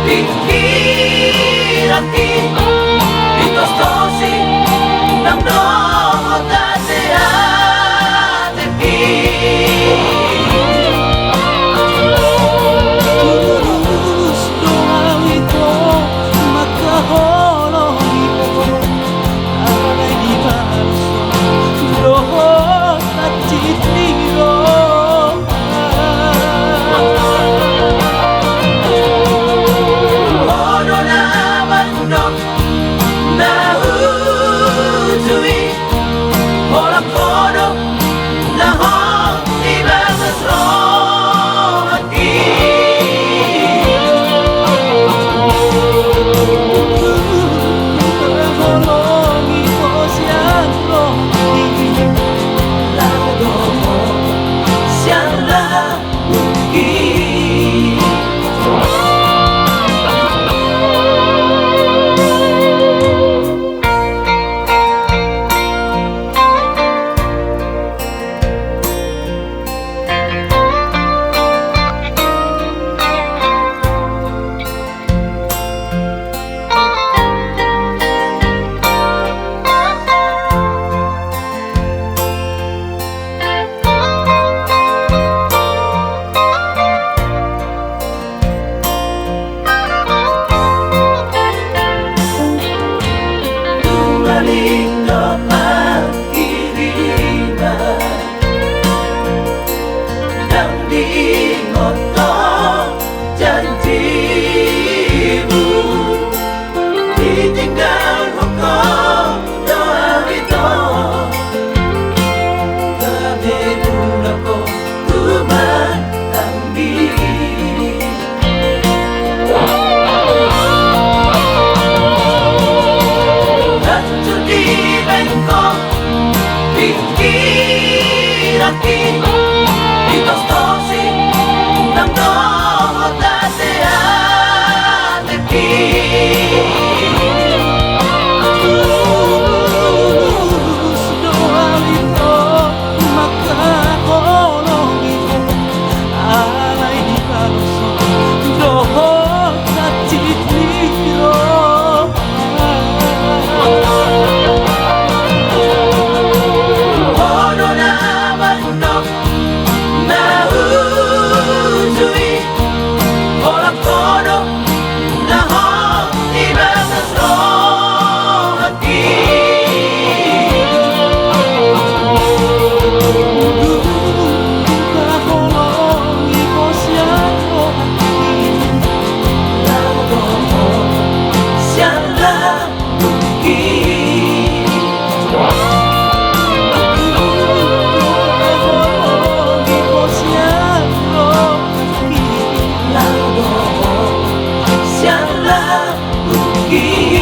Pikiranku ditostosi ng nood dati ate Tulus doang ito magkahulog ito alay di balso doon at titiro Ono naman no naujui Orang kono lahong ibang asrohati magkahulog ito siyang rohing Lado mo siyang lahugin Balik ke pagkiriman Nang diingot ko janjimu Ditinggal mo ko doang ito Gabinun ako tumatanggi Pikiranku ditostosi ng nood dati ate Tulus doang ito magkahulog ito alay di balso doon at titiro Ono naman no naujui Orang kono lahong ibang asrohati magkahulog ito siyang rohing Lado mo siyang lahugin magkahulog ito siyang rohing Lado mo siyang lahugin